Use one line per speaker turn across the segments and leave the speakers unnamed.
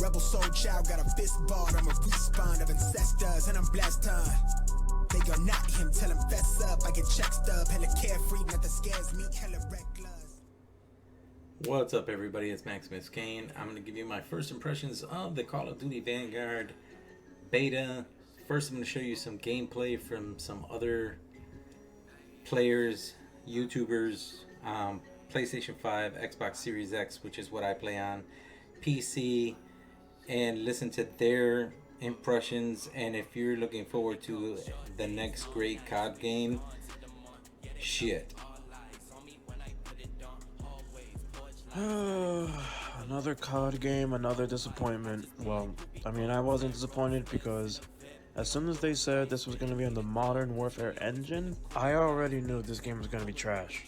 Rebel soul child got a fist ball. I'm a respawn of ancestors and I'm blessed, They are not him, tell him fess up. I get check stub, hella carefree, nothing scares me, hella reckless.
What's up, everybody? It's TheMaximusKane. I'm going to give you my first impressions of the Call of Duty Vanguard beta. First, I'm going to show you some gameplay from some other players, YouTubers, PlayStation 5, Xbox Series X, which is what I play on, PC, and listen to their impressions. And if you're looking forward to the next great CoD game, shit.
Another CoD game, another disappointment. Well, I mean, I wasn't disappointed because as soon as they said this was going to be on the Modern Warfare engine, I already knew this game was going to be trash.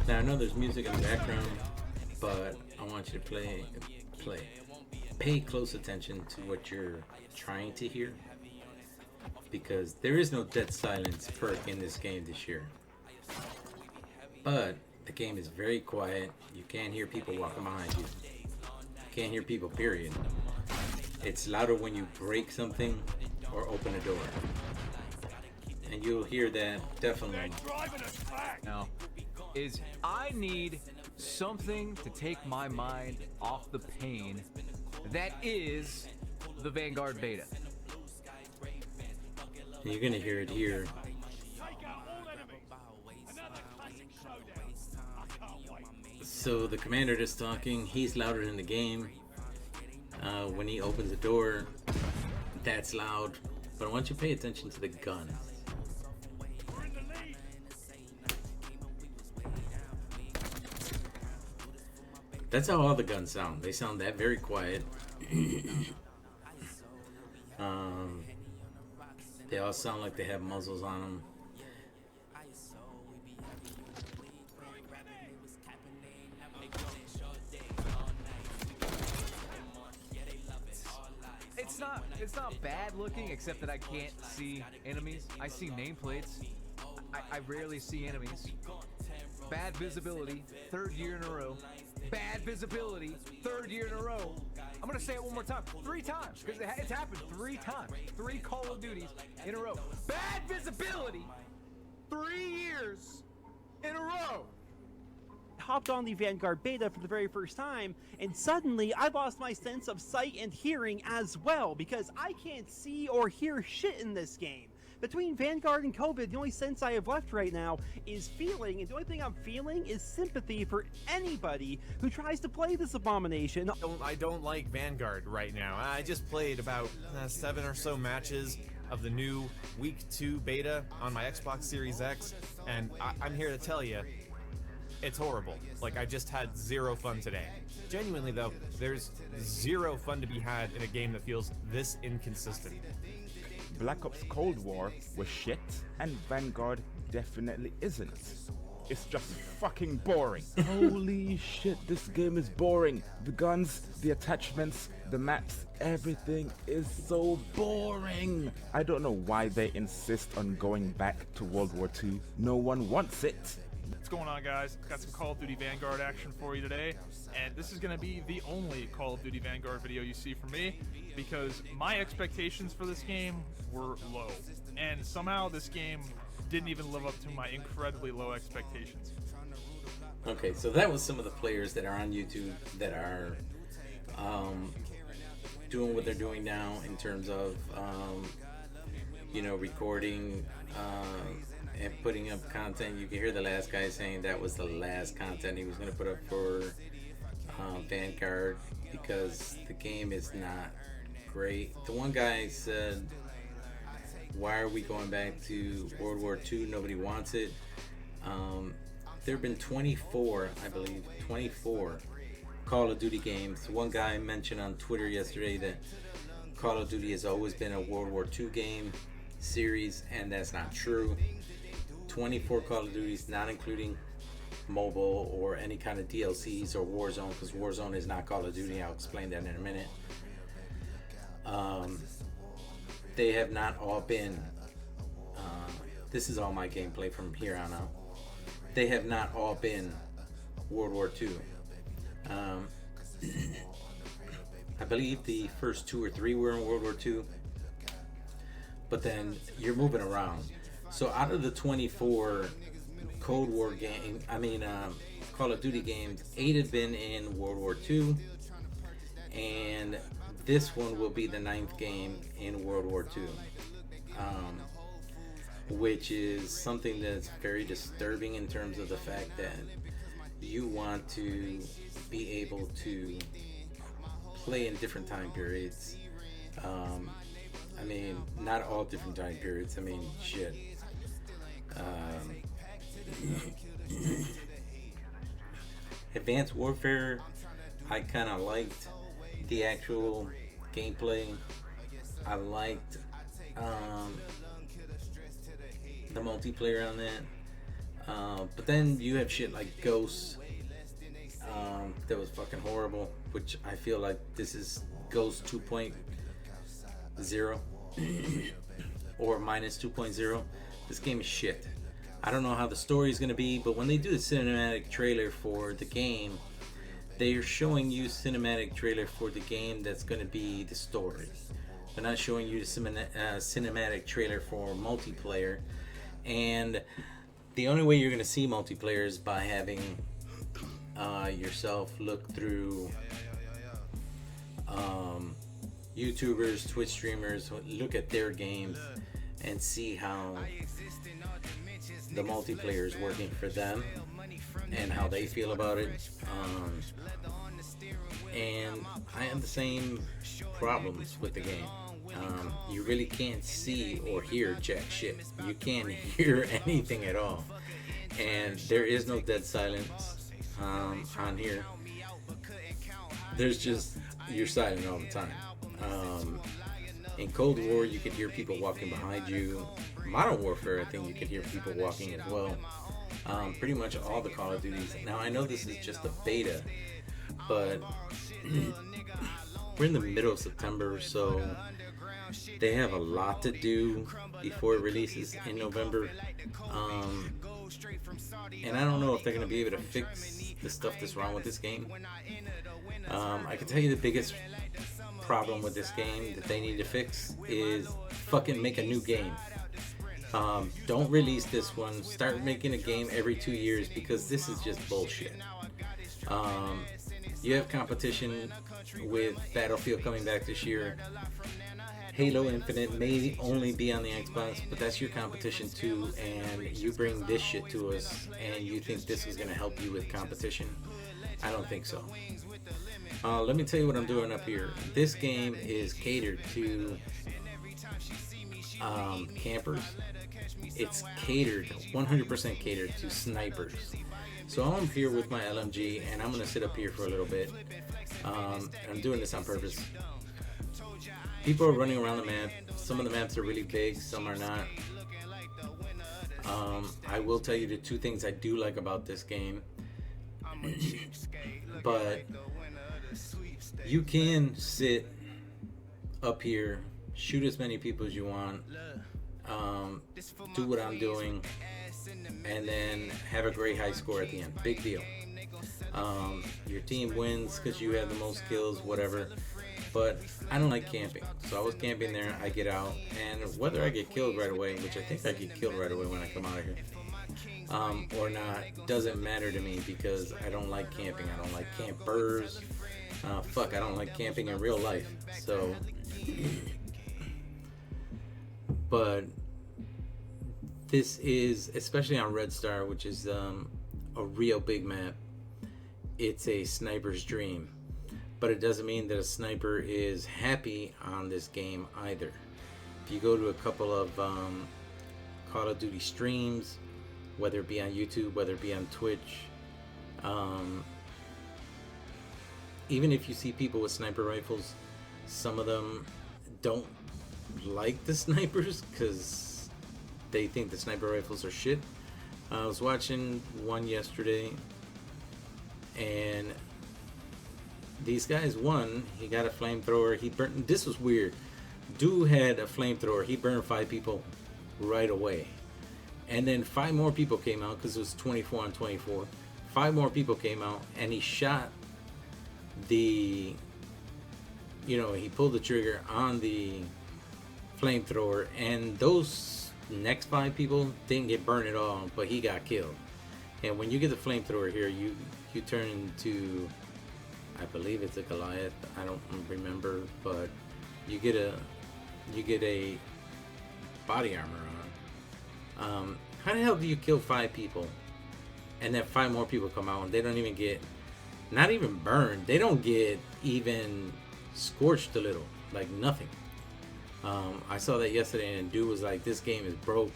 Now I know there's music in the background, but I want you to pay close attention to what you're trying to hear, because there is no dead silence perk in this game this year. But the game is very quiet. You can't hear people walking behind you. You can't hear people, period. It's louder when you break something or open a door. And you'll hear that definitely.
Now, I need something to take my mind off the pain that is the Vanguard beta.
And you're gonna hear it here. So the commander that's talking, he's louder than the game. When he opens the door, that's loud. But I want you to pay attention to the guns. That's how all the guns sound. They sound that very quiet. They all sound like they have muzzles on them.
It's not bad looking, except that I can't see enemies. I see nameplates. I rarely see enemies. Bad visibility, third year in a row. Bad visibility, third year in a row. I'm gonna say it one more time, 3 times, because it's happened 3 times. 3 Call of Duties in a row. Bad visibility, 3 years in a row.
Hopped on the Vanguard beta for the very first time, and suddenly I lost my sense of sight and hearing as well, because I can't see or hear shit in this game. Between Vanguard and COVID, the only sense I have left right now is feeling, and the only thing I'm feeling is sympathy for anybody who tries to play this abomination.
I don't like Vanguard right now. I just played about 7 or so matches of the new Week 2 beta on my Xbox Series X, and I'm here to tell you, it's horrible. Like, I just had zero fun today. Genuinely though, there's zero fun to be had in a game that feels this inconsistent.
Black Ops Cold War was shit, and Vanguard definitely isn't. It's just fucking boring. Holy shit, this game is boring. The guns, the attachments, the maps, everything is so boring. I don't know why they insist on going back to World War II. No one wants it.
What's going on, guys? Got some Call of Duty Vanguard action for you today, and this is going to be the only Call of Duty Vanguard video you see from me, because my expectations for this game were low, and somehow this game didn't even live up to my incredibly low expectations.
Okay, so that was some of the players that are on YouTube that are doing what they're doing now in terms of recording and putting up content. You can hear the last guy saying that was the last content he was going to put up for Vanguard, because the game is not great. The one guy said, why are we going back to World War II? Nobody wants it. There have been 24, I believe, 24 Call of Duty games. One guy mentioned on Twitter yesterday that Call of Duty has always been a World War II game series, and that's not true. 24 Call of Duties, not including mobile or any kind of DLCs or Warzone, because Warzone is not Call of Duty. I'll explain that in a minute. They have not all been, this is all my gameplay from here on out. They have not all been World War II. I believe the first 2 or 3 were in World War II, but then you're moving around. So out of the 24 Cold War Call of Duty games, 8 have been in World War II, and this one will be the 9th game in World War II, which is something that's very disturbing in terms of the fact that you want to be able to play in different time periods. I mean, not all different time periods. I mean, shit. Advanced Warfare, I kind of liked the actual gameplay. I liked the multiplayer on that. But then you have shit like Ghost that was fucking horrible, which I feel like this is Ghost 2.0 or minus 2.0. This game is shit. I don't know how the story is going to be, but when they do the cinematic trailer for the game, they are showing you cinematic trailer for the game that's going to be the story. They're not showing you the cinematic trailer for multiplayer, and the only way you're going to see multiplayer is by having yourself look through YouTubers, Twitch streamers, look at their games and see how the multiplayer is working for them and how they feel about it. And I have the same problems with the game. You really can't see or hear jack shit. You can't hear anything at all, and there is no dead silence on here. There's just, you're silent all the time. In Cold War, you could hear people walking behind you. Modern Warfare, I think you could hear people walking as well. Pretty much all the Call of Duties. Now, I know this is just a beta, but we're in the middle of September, so they have a lot to do before it releases in November. And I don't know if they're going to be able to fix the stuff that's wrong with this game. I can tell you the biggest problem with this game that they need to fix is fucking make a new game. Don't release this one. Start making a game every 2 years, because this is just bullshit. You have competition with Battlefield coming back this year. Halo Infinite may only be on the Xbox, but that's your competition too, and you bring this shit to us and you think this is going to help you with competition? I don't think so. Let me tell you what I'm doing up here. This game is catered to campers. It's catered, 100% catered to snipers. So I'm here with my LMG and I'm going to sit up here for a little bit. I'm doing this on purpose. People are running around the map. Some of the maps are really big, some are not. I will tell you the 2 things I do like about this game. But you can sit up here, shoot as many people as you want, do what I'm doing, and then have a great high score at the end. Big deal. Your team wins because you have the most kills, whatever. But I don't like camping, so I was camping there. I get out, and whether I get killed right away, which I think I get killed right away when I come out of here, or not, doesn't matter to me, because I don't like camping. I don't like campers. Fuck, I don't like camping in real life. So, but this is, especially on Red Star, which is a real big map, it's a sniper's dream. But it doesn't mean that a sniper is happy on this game either. If you go to a couple of Call of Duty streams, whether it be on YouTube, whether it be on Twitch, even if you see people with sniper rifles, some of them don't like the snipers because they think the sniper rifles are shit. I was watching one yesterday, and these guys won. He got a flamethrower. He burnt. This was weird. Dude had a flamethrower. He burned 5 people right away. And then 5 more people came out because it was 24 on 24. 5 more people came out, and he shot the, he pulled the trigger on the flamethrower, and those next 5 people didn't get burned at all, but he got killed. And when you get the flamethrower here, you turn into, I believe it's a Goliath. I don't remember, but you get a body armor on. How the hell do you kill 5 people, and then 5 more people come out and they don't even get, not even burned, they don't get even scorched a little, like nothing. I saw that yesterday, and dude was like, this game is broke.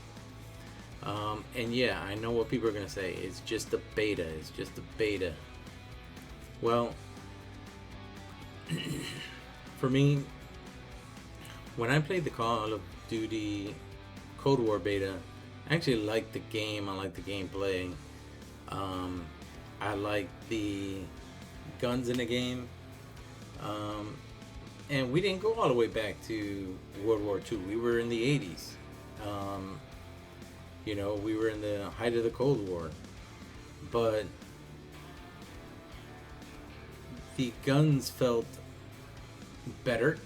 And yeah, I know what people are gonna say. It's just a beta. It's just a beta. Well, for me, when I played the Call of Duty Cold War beta, I actually liked the game. I liked the gameplay. I liked the guns in the game. And we didn't go all the way back to World War II. We were in the 80s. We were in the height of the Cold War. But the guns felt better.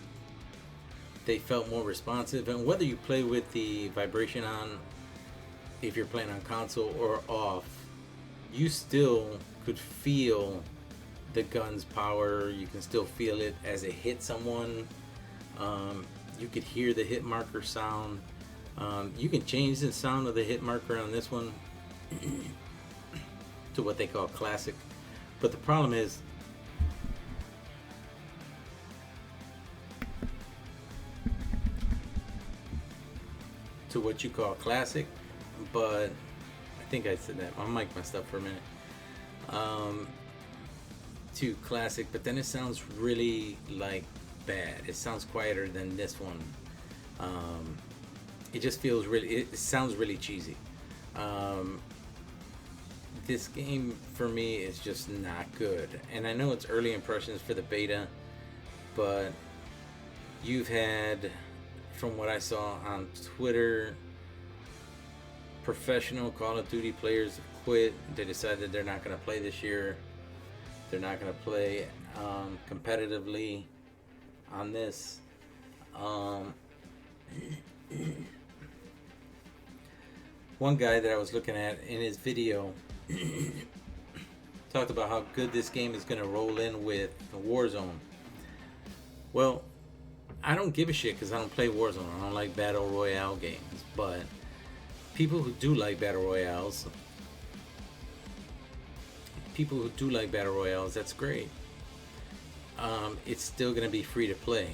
They felt more responsive. And whether you play with the vibration on, if you're playing on console or off, you still could feel the gun's power. You can still feel it as it hit someone. You could hear the hit marker sound. You can change the sound of the hit marker on this one to what they call classic. But the problem is, to what you call classic, but I think I said that. My mic messed up for a minute. To classic, but then it sounds really like bad. It sounds quieter than this one. It just feels really, it sounds really cheesy. This game for me is just not good. And I know it's early impressions for the beta, but you've had, from what I saw on Twitter, professional Call of Duty players have quit. They decided they're not going to play this year. They're not going to play competitively on this. One guy that I was looking at in his video talked about how good this game is going to roll in with Warzone. Well, I don't give a shit because I don't play Warzone. I don't like Battle Royale games. But people who do like Battle Royales, that's great. It's still going to be free to play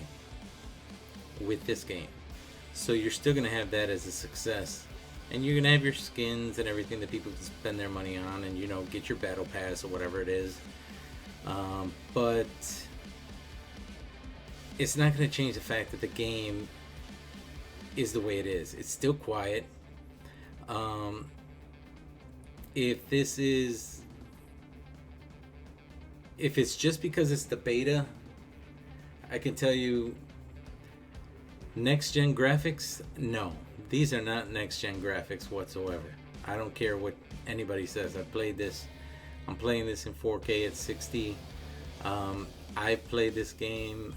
with this game. So you're still going to have that as a success. And you're going to have your skins and everything that people can spend their money on and, get your battle pass or whatever it is. But it's not going to change the fact that the game is the way it is. It's still quiet. If it's just because it's the beta, I can tell you, next gen graphics, no. These are not next gen graphics whatsoever. I don't care what anybody says. I'm playing this in 4K at 60. I played this game,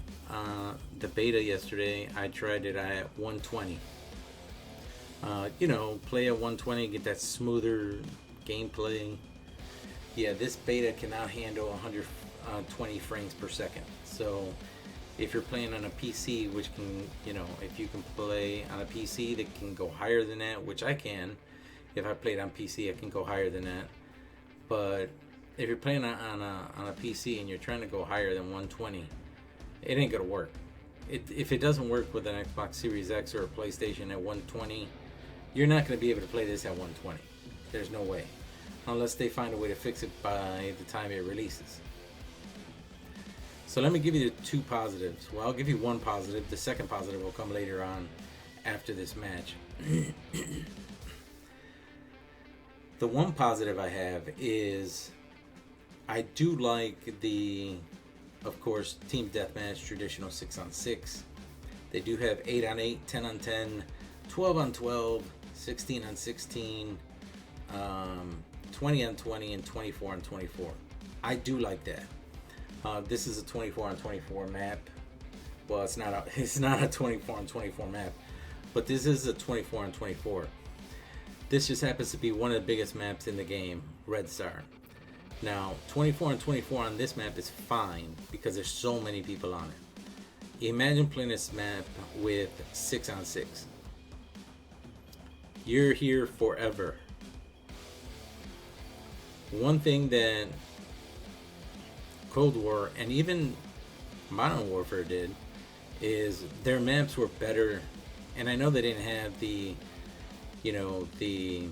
the beta yesterday. I tried it at 120. Play at 120, get that smoother gameplay. Yeah, this beta cannot handle 120 frames per second. So if you're playing on a PC, which can, if you can play on a PC that can go higher than that, which I can. If I played on PC, I can go higher than that. But if you're playing on a PC and you're trying to go higher than 120, it ain't gonna work. If it doesn't work with an Xbox Series X or a PlayStation at 120, you're not gonna be able to play this at 120. There's no way. Unless they find a way to fix it by the time it releases. So let me give you the 2 positives. Well, I'll give you 1 positive. The second positive will come later on after this match. The one positive I have is I do like the, of course, team deathmatch, traditional 6-on-6. They do have 8-on-8, 10-on-10, 12-on-12, 16-on-16, 20-on-20, and 24-on-24. I do like that. This is a 24-on-24 map. Well, it's not a 24-on-24 map, but this is a 24-on-24. This just happens to be one of the biggest maps in the game, Red Star. Now, 24-on-24 on this map is fine because there's so many people on it. Imagine playing this map with 6-on-6. You're here forever. One thing that Cold War and even Modern Warfare did is their maps were better, and I know they didn't have the, you know, the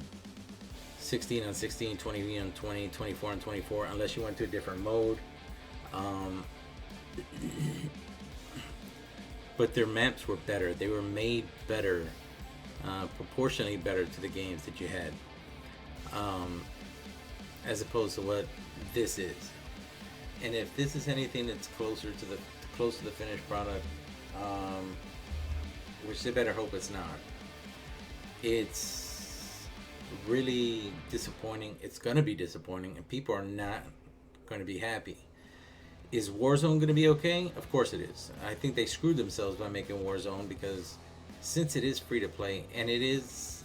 16-on-16, 20-on-20, 24-on-24 unless you went to a different mode. But their maps were better. They were made better, proportionally better to the games that you had, as opposed to what this is. And if this is anything that's close to the finished product, which they better hope it's not, it's really disappointing. It's gonna be disappointing, and people are not gonna be happy. Is Warzone gonna be okay? Of course it is. I think they screwed themselves by making Warzone, because since it is free to play, and it is,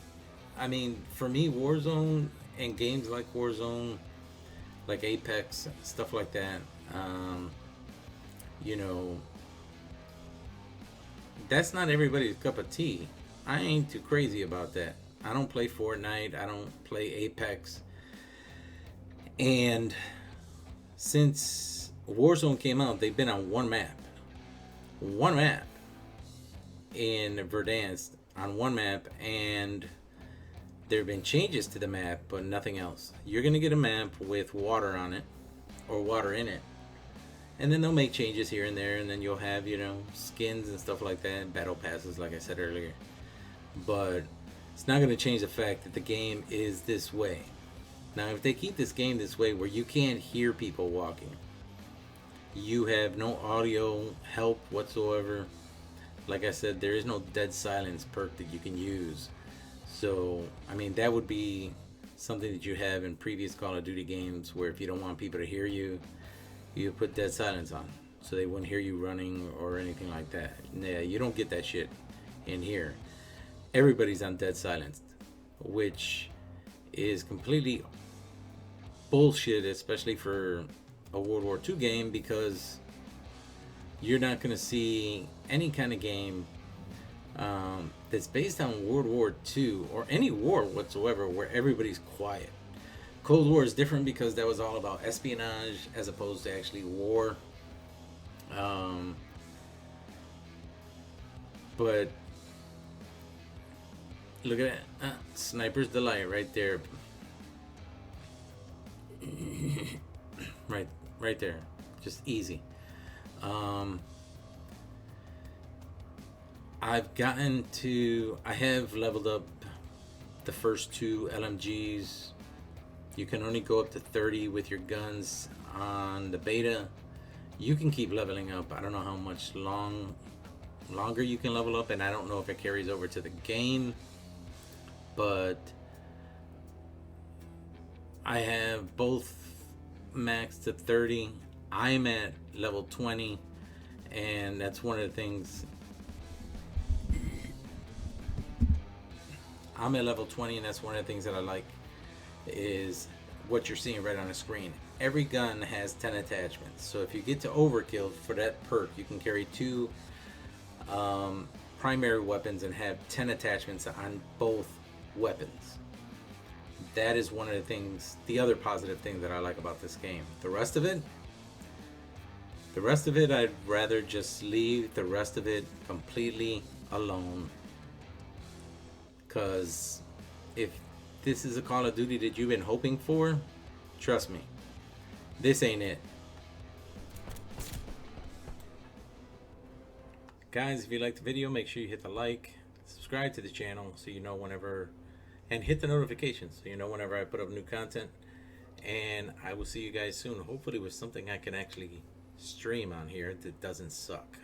I mean, for me, Warzone and games like Warzone, like Apex, stuff like that, you know, that's not everybody's cup of tea. I ain't too crazy about that. I don't play Fortnite. I don't play Apex. And since Warzone came out, they've been on one map in Verdansk, on one map, and there have been changes to the map, but nothing else. You're gonna get a map with water on it, or water in it, and then they'll make changes here and there, and then you'll have, you know, skins and stuff like that, battle passes, like I said earlier. But it's not gonna change the fact that the game is this way. Now, if they keep this game this way, where you can't hear people walking, you have no audio help whatsoever. Like I said, there is no dead silence perk that you can use. So, I mean, that would be something that you have in previous Call of Duty games, where if you don't want people to hear you, you put dead silence on, so they wouldn't hear you running or anything like that. Yeah, you don't get that shit in here. Everybody's on dead silence, which is completely bullshit, especially for a World War II game, because you're not going to see any kind of game that's based on World War II or any war whatsoever where everybody's quiet. Cold War is different because that was all about espionage as opposed to actually war. But look at that. Sniper's Delight right there. right there. Just easy. I have leveled up the first 2 LMGs. You can only go up to 30 with your guns on the beta. You can keep leveling up. I don't know how much longer you can level up, and I don't know if it carries over to the game, but I have both maxed to 30. I'm at level 20, and that's one of the things. I'm at level 20, and that's one of the things that I like, is what you're seeing right on the screen. Every gun has 10 attachments, so if you get to overkill for that perk, you can carry 2 primary weapons and have 10 attachments on both weapons. That is one of the things, the other positive thing that I like about this game. The rest of it, I'd rather just leave the rest of it completely alone. Because if this is a Call of Duty that you've been hoping for, trust me, this ain't it. Guys, if you liked the video, make sure you hit the like, subscribe to the channel so you know whenever and hit the notifications so you know whenever I put up new content. And I will see you guys soon, hopefully with something I can actually stream on here that doesn't suck.